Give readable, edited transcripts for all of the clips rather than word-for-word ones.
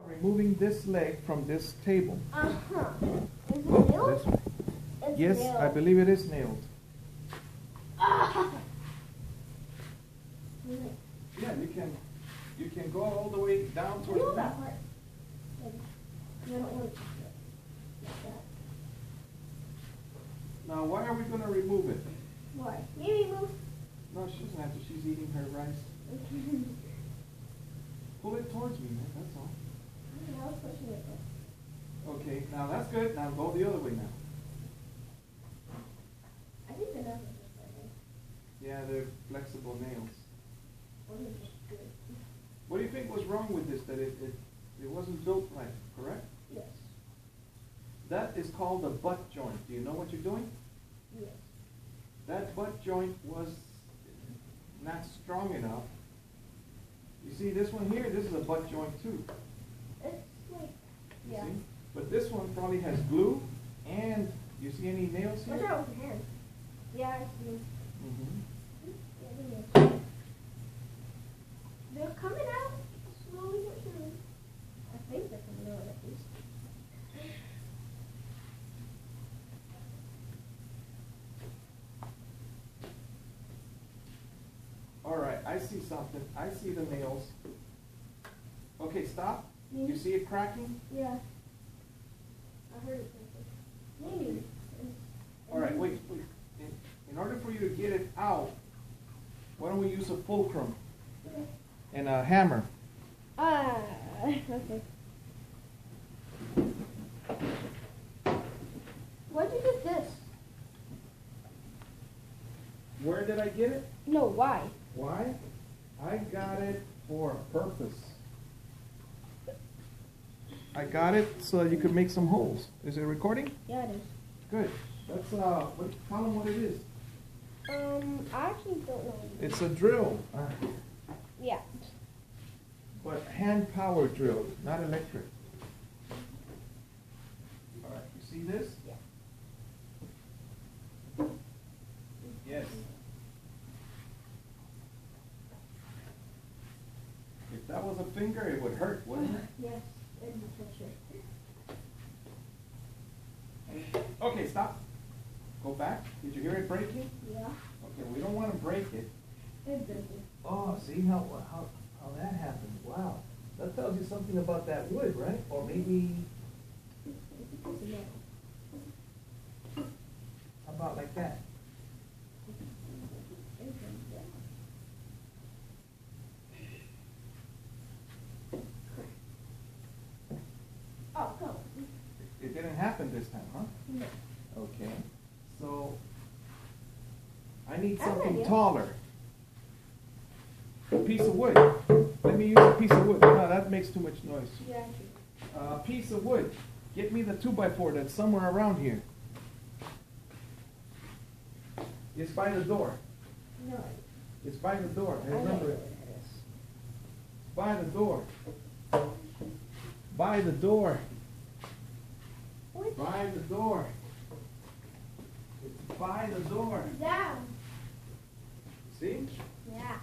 Removing this leg from this table. Uh-huh. Is it Oh, nailed? this way. It's Yes, nailed. I believe it is nailed. Ah! Yeah, you can go all the way down towards Nail the that back. part. I don't want it like that. Now, why are we going to remove it? Why? Maybe move. No, she doesn't have to. She's eating her rice. Pull it towards me, man. That's all. I was pushing it there. Okay, now that's good. Now go the other way now. I think the nails are just better. Yeah, they're flexible nails. Or they're just good. What do you think was wrong with this? That it wasn't built right, correct? Yes. That is called a butt joint. Do you know what you're doing? Yes. That butt joint was not strong enough. You see this one here? This is a butt joint too. It's like, You yeah. see? But this one probably has glue and you see any nails here? Watch out with your hand. Yeah, I see. Mm-hmm. Yeah, the nails. They're coming out slowly but surely. I think they're coming out at least. All right, I see something. I see the nails. Okay, stop. Mhm. You see it cracking? Yeah. I heard it. Maybe. All right, wait. In order for you to get it out, why don't we use a fulcrum and a hammer? Okay. Why'd you get this? Where did I get it? No, why? Why? I got it for a purpose. I got it so that you could make some holes. Is it recording? Yeah, it is. Good. Let's tell them what it is. I actually don't know. It's a drill, Yeah. but hand-powered drill, not electric. All right, you see this? Yeah. Yes. If that was a finger, it would hurt, wouldn't it? Yes, it is for sure. Okay, stop. Go back. Did you hear it breaking? Yeah. Okay, we don't want to break it. It does. Oh, see how that happened? Wow, that tells you something about that wood, right? Or maybe how about like that? Oh, go. It didn't happen this time, huh? No. Okay, so I need I have an something idea. taller. A piece of wood. Let me use a piece of wood. No, that makes too much noise. Yeah, A piece of wood. Get me the 2x4 that's somewhere around here. It's by the door. no. It's by the door. I I know remember where it. it is. By the door. By the door. Which? By the door. It's by the door. Down. See? Yeah.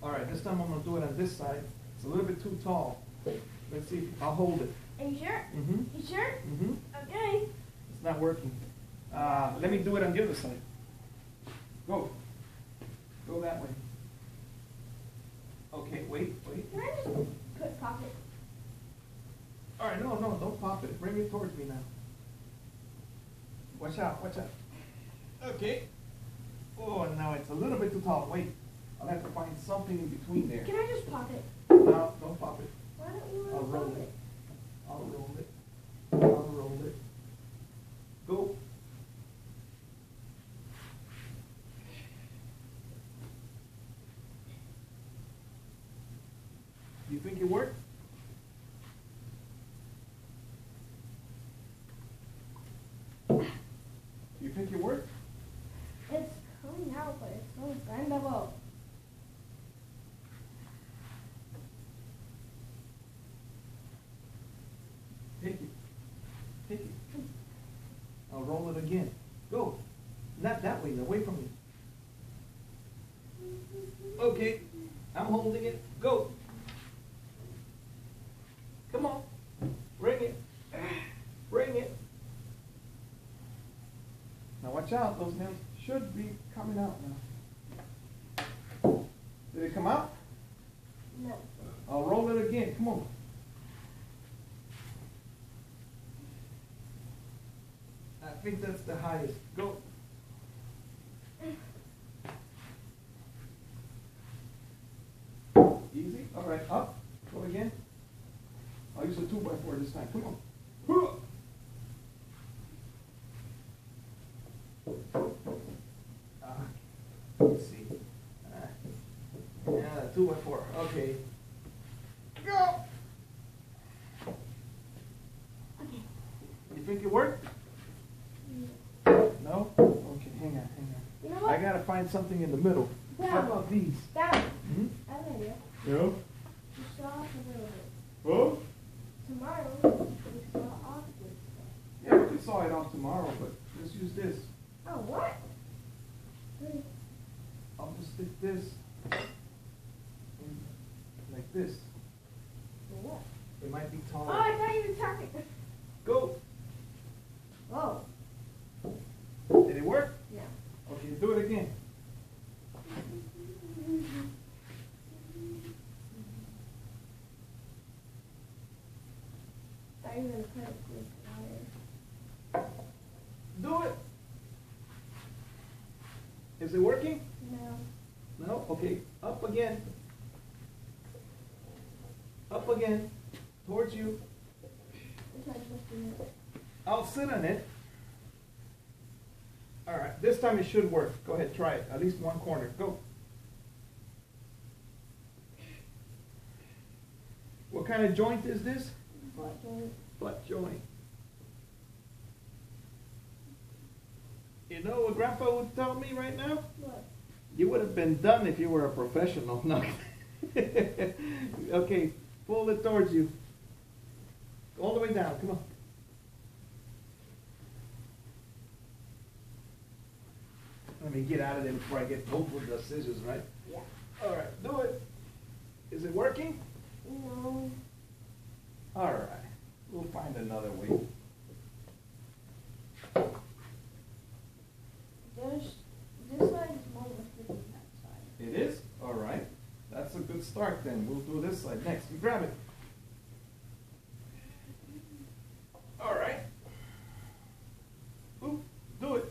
All right, this time I'm going to do it on this side. It's a little bit too tall. Let's see. I'll hold it. Are you sure? Mm-hmm. You sure? Mm-hmm. Okay. It's not working. Let me do it on the other side. Go. Go that way. Okay, wait. Can I just pop it? All right, no, don't pop it. Bring it towards me now. Watch out. Okay. Oh, now it's a little bit too tall. Wait. I'll have to find something in between there. Can I just pop it? No, don't pop it. Why don't you I'll want to roll pop it. it? I'll roll it. Go. You think it worked? You think it worked? It's coming out, but it's so bendable. Take it. I'll roll it again. Go. Not that way, away from me. Okay, I'm holding it. Go. watch out, those nails should be coming out now. Did it come out? No. I'll roll it again, come on. I think that's the highest. Go. Easy. All right. Up. Go again. I'll use a 2x4 this time. Come on. Let's see. Yeah, 2x4. Okay. Go. Okay. You think it worked? No? Okay, hang on. You know what? I gotta find something in the middle. Yeah. How about these? Dad, Hmm? I have an idea. Yeah. You saw off a little bit. Oh? Tomorrow, we saw off this stuff. Yeah, we can saw it off tomorrow, but let's use this. Oh, what? Really? I'll just stick this in like this. For what? It might be Oh, taller. I thought you were talking. Go. Oh. Did it work? No. Okay, do it again. Thought you were going to cut it with wire. Do it. Is it working? No. No? Okay, up again. Up again. Towards you. This one's supposed to be it. I'll sit on it. All right, this time it should work. Go ahead, try it. At least one corner. Go. What kind of joint is this? Butt joint. Butt joint. You know what Grandpa would tell me right now? What? You would have been done if you were a professional. No. Okay, pull it towards you. All the way down. Come on. Let me get out of there before I get both with the scissors, right? Yeah. All right, do it. Is it working? No. All right, we'll find another way. This side is more lifted than that side. It is? All right. That's a good start then. We'll do this side next. You grab it. All right. Oop, do it.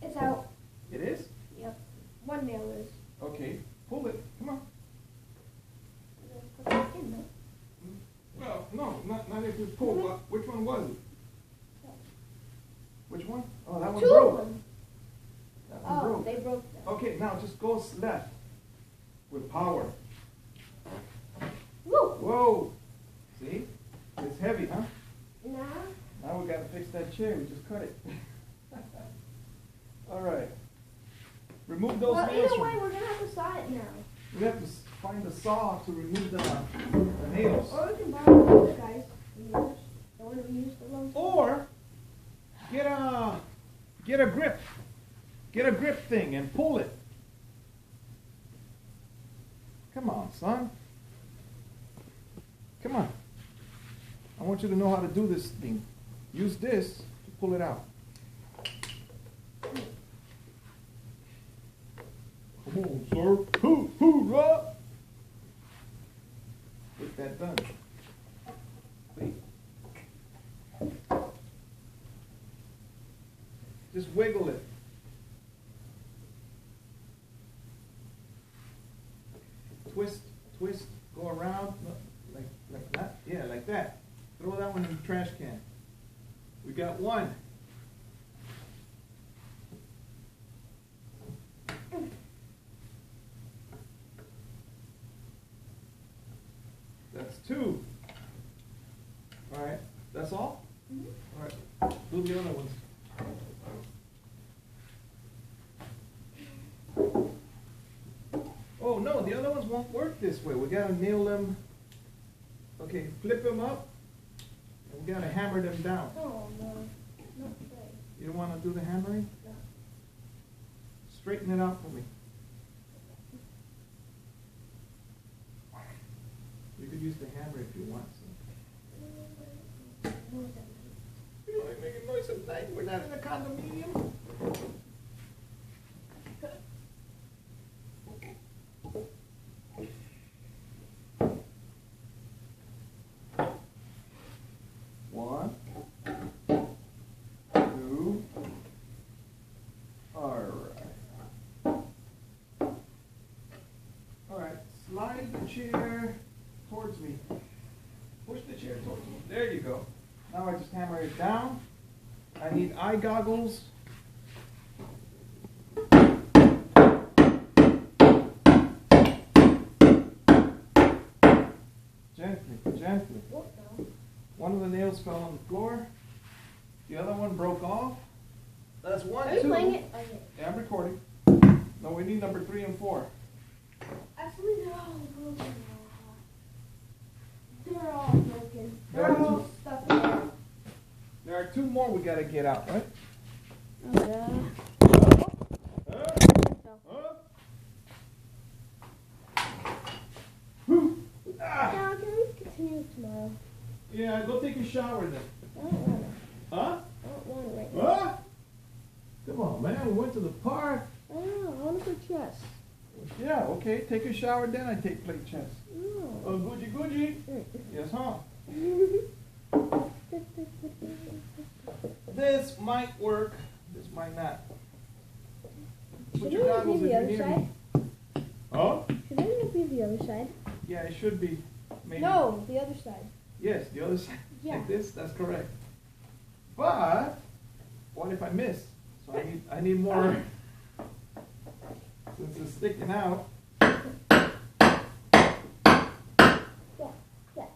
It's out. It is? Yep. One nail is. Okay, pull it. Come on. Put it back in there. Well, no, not if it's pulled. Which one was it? Which one? Oh, that one Two broke. of them. That one Oh, broke. they broke them. Okay, now just go left with power. Woo! Whoa! See? It's heavy, huh? Nah. Now we gotta fix that chair. We just cut it. All right. Remove those Well, nails either way, from. we're gonna have to saw it now. We have to find the saw to remove the nails. Or we can borrow those guys and use. Don't want to use the ones. Or get a grip. Get a grip thing and pull it. Come on, son. Come on. I want you to know how to do this thing. Use this to pull it out. Come on, sir. Hoorah! Get that done. Wait. Just wiggle it. Twist, go around, like that. Yeah, like that. Throw that one in the trash can. We got one. That's two. All right, that's all? All right, do the other ones. Oh no, the other ones won't work this way. We gotta nail them. Okay, flip them up. And we gotta hammer them down. Oh, no. Not today. You don't wanna do the hammering? No. Straighten it out for me. You could use the hammer if you want. So. know what that means. You don't like making noise at night. We're not in a condominium. One, two. All right. All right. Slide the chair towards me. Push the chair towards me. There you go. Now I just hammer it down. I need eye goggles. Gently, gently. What now? One of the nails fell on the floor. The other one broke off. That's one, Are you two. playing it? Okay. Yeah, I'm recording. No, we need number 3 and 4. Actually, they're all broken. They're all broken. There They're are all two. stuck in there. There are 2 more we gotta get out, right? Oh, yeah. Whew. Ah. Now, can we continue tomorrow? Yeah, go take a shower then. I don't want to. Huh? I don't want to right now. Huh? Come on, man. We went to the park. I don't know. I want to play chess. Yeah, okay. Take a shower, then I play chess. No. Oh, Gucci Gucci. Yes, huh? This might work. This might not. Put Should your it goggles be if the you're other near side? me. Huh? Should it be the other side? Yeah, it should be. Maybe. No, the other side. Yes, the other side. Yeah. Like this. That's correct. But what if I miss? So I need more. Since it's sticking out. Yeah, yeah.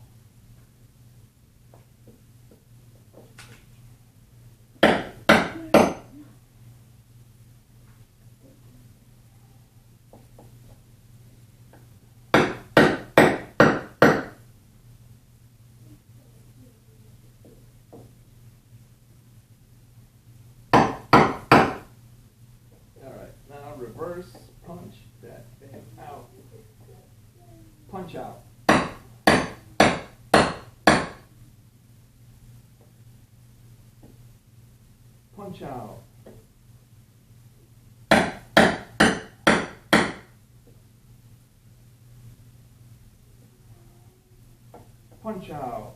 Alright, now reverse punch that thing out. Punch out. Punch out. Punch out.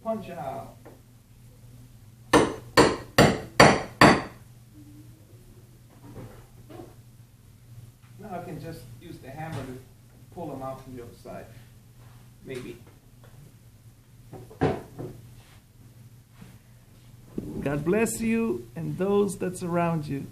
Punch out. Now I can just use the hammer to pull them out from the other side. Maybe. God bless you and those that surround you.